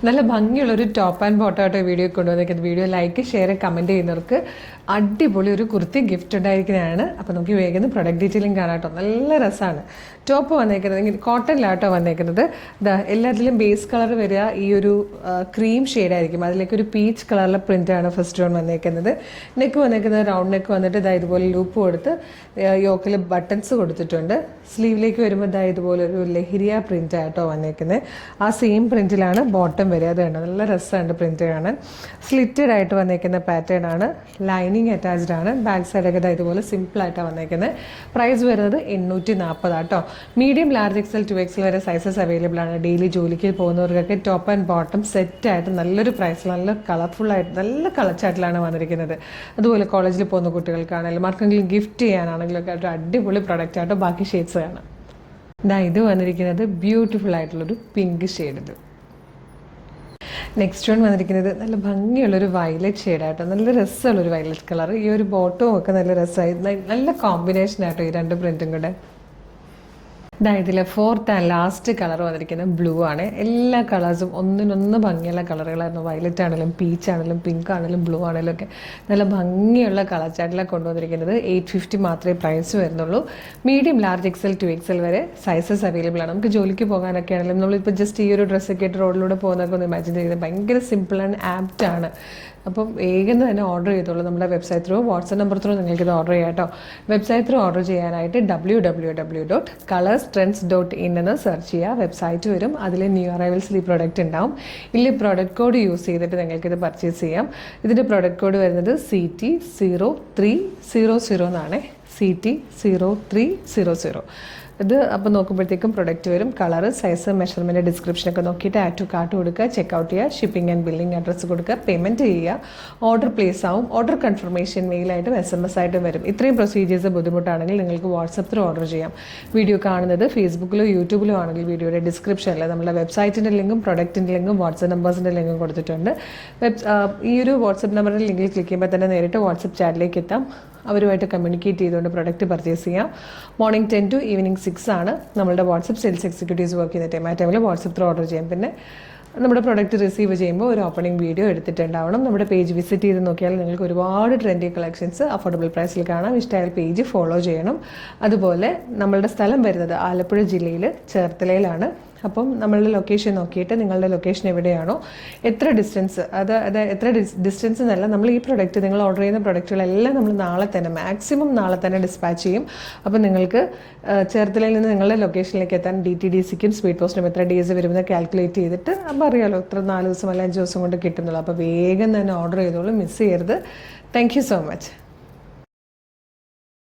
നല്ല ഭംഗിയുള്ളൊരു top and bottom ആയിട്ട് വീഡിയോ കൊണ്ടുവന്നിരിക്കുന്നത്. വീഡിയോ ലൈക്ക് ഷെയർ കമൻറ്റ് ചെയ്യുന്നവർക്ക് അടിപൊളി ഒരു കുർത്തി ഗിഫ്റ്റ് ഉണ്ടായിരിക്കുന്നതാണ്. അപ്പോൾ നമുക്ക് വേഗം പ്രൊഡക്റ്റ് ഡീറ്റെയിലിംഗ് കാണാട്ടോ. നല്ല രസമാണ്. ടോപ്പ് വന്നേക്കുന്നത് കോട്ടണിലാട്ടോ വന്നേക്കുന്നത്. എല്ലാത്തിലും ബേസ് കളർ വരിക ഈ ഒരു ക്രീം ഷെയ്ഡായിരിക്കും. അതിലേക്ക് ഒരു പീച്ച് കളറിലെ പ്രിൻ്റാണ് ഫസ്റ്റ് വൺ വന്നേക്കുന്നത്. നെക്ക് വന്നേക്കുന്നത് റൗണ്ട് നെക്ക് വന്നിട്ട് ഇതുപോലെ ലൂപ്പ് കൊടുത്ത് യോക്കിൽ ബട്ടൺസ് കൊടുത്തിട്ടുണ്ട്. സ്ലീവിലേക്ക് വരുമ്പോൾ ഇതുപോലെ ഒരു ലഹരിയ പ്രിൻ്റ് ആയിട്ടോ വന്നേക്കുന്നത്. ആ സെയിം പ്രിൻറ്റിലാണ് ബോട്ടം വരിക. അത് കണ്ടോ, നല്ല രസമുണ്ട് പ്രിന്റ് കാണാൻ. സ്ലിറ്റഡ് ആയിട്ട് വന്നേക്കുന്ന പാറ്റേൺ ആണ്. ലൈനിങ് അറ്റാച്ച്ഡ് ആണ്. ബാക്ക് സൈഡൊക്കെ ഇതുപോലെ സിമ്പിൾ ആയിട്ടാണ് വന്നേക്കുന്നത്. പ്രൈസ് വരുന്നത് 840 ആട്ടോ. മീഡിയം ലാർജ് XL 2XL വരെ സൈസസ് അവൈലബിൾ ആണ്. ഡെയിലി ജോലിക്ക് പോകുന്നവർക്കൊക്കെ ടോപ്പ് ആൻഡ് ബോട്ടം സെറ്റ് ആയിട്ട് നല്ലൊരു പ്രൈസിൽ നല്ല കളർഫുൾ ആയിട്ട് നല്ല കളർ ചാറ്റിലാണ് വന്നിരിക്കുന്നത്. അതുപോലെ കോളേജിൽ പോകുന്ന കുട്ടികൾക്കാണെങ്കിലും ആർക്കെങ്കിലും ഗിഫ്റ്റ് ചെയ്യാനാണെങ്കിലും ഒക്കെ ഒരു അടിപൊളി പ്രൊഡക്റ്റ് ആട്ടോ. ബാക്കി ഷെയ്ഡ്സ് കാണാം. ഇത് വന്നിരിക്കുന്നത് ബ്യൂട്ടിഫുൾ ആയിട്ടുള്ളൊരു പിങ്ക് ഷെയ്ഡ്. നെക്സ്റ്റ് വൺ വന്നിരിക്കുന്നത് നല്ല ഭംഗിയുള്ളൊരു വയലറ്റ് ഷെയ്ഡായിട്ടോ. നല്ല രസമുള്ളൊരു വയലറ്റ് കളർ. ഈ ഒരു ബോട്ടവും ഒക്കെ നല്ല രസമായി. നല്ല കോമ്പിനേഷൻ ആയിട്ടോ ഈ രണ്ട് പ്രിൻറ്റും കൂടെ. ഇതിലെ ഫോർത്ത് ആൻഡ് ലാസ്റ്റ് കളർ വന്നിരിക്കുന്നത് ബ്ലൂ ആണ്. എല്ലാ കളേഴ്സും ഒന്നിനൊന്ന് ഭംഗിയുള്ള കളറുകളായിരുന്നു. വയലറ്റ് ആണെങ്കിലും പീച്ച് ആണെങ്കിലും പിങ്ക് ആണെങ്കിലും ബ്ലൂ ആണെങ്കിലും ഒക്കെ നല്ല ഭംഗിയുള്ള കളർ ചാർട്ടിലാണ് കൊണ്ടുവന്നിരിക്കുന്നത്. 850 മാത്രമേ പ്രൈസ് വരുന്നുള്ളൂ. മീഡിയം ലാർജ് XL 2XL വരെ സൈസസ് അവൈലബിൾ ആണ്. നമുക്ക് ജോലിക്ക് പോകാനൊക്കെ ആണെങ്കിലും നമ്മളിപ്പോൾ ജസ്റ്റ് ഈ ഒരു ഡ്രസ്സൊക്കെ ഇട്ട് റോഡിലൂടെ പോകുന്നതൊക്കെ ഒന്ന് ഇമാജിൻ ചെയ്ത് ഭയങ്കര സിമ്പിൾ ആൻഡ് ആപ്റ്റ് ആണ്. അപ്പം വേഗം തന്നെ ഓർഡർ ചെയ്തോളൂ. നമ്മുടെ website through WhatsApp number through നിങ്ങൾക്കിത് ഓർഡർ ചെയ്യാം കേട്ടോ. വെബ്സൈറ്റ് ത്രൂ ഓർഡർ ചെയ്യാനായിട്ട് www.colorstrends.in എന്ന് സെർച്ച് ചെയ്യുക. വെബ്സൈറ്റ് വരും. അതിൽ ന്യൂ അറൈവൽസിൽ ഈ പ്രോഡക്റ്റ് ഉണ്ടാവും. ഇതിൽ പ്രോഡക്റ്റ് കോഡ് യൂസ് ചെയ്തിട്ട് നിങ്ങൾക്കിത് പർച്ചേസ് ചെയ്യാം. ഇതിൻ്റെ പ്രോഡക്റ്റ് കോഡ് വരുന്നത് CT0300 എന്നാണ്. CT0300. ഇത് അപ്പോൾ നോക്കുമ്പോഴത്തേക്കും പ്രൊഡക്റ്റ് വരും. കളറ് സൈസ് മെഷർമെൻറ്റ് ഡിസ്ക്രിപ്ഷനൊക്കെ നോക്കിയിട്ട് ആഡ് ടു കാർട്ട് കൊടുക്കുക. ചെക്കൗട്ട് ചെയ്യുക. ഷിപ്പിംഗ് ആൻഡ് ബില്ലിംഗ് അഡ്രസ്സ് കൊടുക്കുക. പേയ്മെൻറ്റ് ചെയ്യുക. ഓർഡർ പ്ലേസ് ആവും. ഓർഡർ കൺഫർമേഷൻ മെയിലായിട്ടും SMS ആയിട്ടും വരും. ഇത്രയും പ്രൊസീജിയേഴ്സ് ബുദ്ധിമുട്ടാണെങ്കിൽ നിങ്ങൾക്ക് വാട്സപ്പ് ത്രൂ ഓർഡർ ചെയ്യാം. വീഡിയോ കാണുന്നത് ഫേസ്ബുക്കിലോ യൂട്യൂബിലോ ആണെങ്കിൽ വീഡിയോയുടെ ഡിസ്ക്രിപ്ഷനിൽ നമ്മുടെ വെബ്സൈറ്റിൻ്റെ ലിങ്കും പ്രൊഡക്റ്റിൻ്റെ ലിങ്കും വാട്സപ്പ് നമ്പേഴ്സിൻ്റെ ലിങ്കും കൊടുത്തിട്ടുണ്ട്. ഈ ഒരു വാട്സപ്പ് നമ്പറിൻ്റെ ലിങ്കിൽ ക്ലിക്ക് ചെയ്യുമ്പോൾ തന്നെ നേരിട്ട് വാട്സപ്പ് ചാറ്റിലേക്ക് എത്താം. അവരുമായിട്ട് കമ്മ്യൂണിക്കേറ്റ് ചെയ്തുകൊണ്ട് പ്രൊഡക്റ്റ് പർച്ചേസ് ചെയ്യാം. മോർണിംഗ് 10 to ഈവനിങ് 6 ആണ് നമ്മളുടെ വാട്സപ്പ് സെയിൽസ് എക്സിക്യൂട്ടീവ്സ് വർക്ക് ചെയ്യുന്ന ടൈം. ആ ടൈമിൽ വാട്സപ്പ് ത്രൂ ഓർഡർ ചെയ്യാം. പിന്നെ നമ്മുടെ പ്രൊഡക്റ്റ് റിസീവ് ചെയ്യുമ്പോൾ ഒരു ഓപ്പണിംഗ് വീഡിയോ എടുത്തിട്ടുണ്ടാവണം. നമ്മുടെ പേജ് വിസിറ്റ് ചെയ്ത് നോക്കിയാൽ നിങ്ങൾക്ക് ഒരുപാട് ട്രെൻഡി കളക്ഷൻസ് അഫോർഡബിൾ പ്രൈസിൽ കാണാം. ഇഷ്ടമായാൽ പേജ് ഫോളോ ചെയ്യണം. അതുപോലെ നമ്മളുടെ സ്ഥലം വരുന്നത് ആലപ്പുഴ ജില്ലയിൽ ചേർത്തലയിലാണ്. അപ്പം നമ്മളുടെ ലൊക്കേഷൻ നോക്കിയിട്ട് നിങ്ങളുടെ ലൊക്കേഷൻ എവിടെയാണോ എത്ര ഡിസ്റ്റൻസ് എത്ര ഡിസ്റ്റൻസ് എന്നല്ല, നമ്മൾ ഈ പ്രൊഡക്റ്റ് നിങ്ങൾ ഓർഡർ ചെയ്യുന്ന പ്രൊഡക്റ്റുകളെല്ലാം നമ്മൾ നാളെ തന്നെ മാക്സിമം നാളെ തന്നെ ഡിസ്പാച്ച് ചെയ്യും. അപ്പം നിങ്ങൾക്ക് ചേർത്തലയിൽ നിന്ന് നിങ്ങളുടെ ലൊക്കേഷനിലേക്ക് എത്താൻ DTDCക്കും സ്പീഡ് പോസ്റ്റിനും എത്ര ഡേയ്സ് വരുമെന്ന് കാൽക്കുലേറ്റ് ചെയ്തിട്ട് അപ്പം അറിയാമല്ലോ എത്ര 4 ദിവസം അല്ല 5 ദിവസം കൊണ്ട് കിട്ടുന്നുള്ളൂ. അപ്പോൾ വേഗം തന്നെ ഓർഡർ ചെയ്തോളൂ. മിസ് ചെയ്യരുത്. Thank you so much.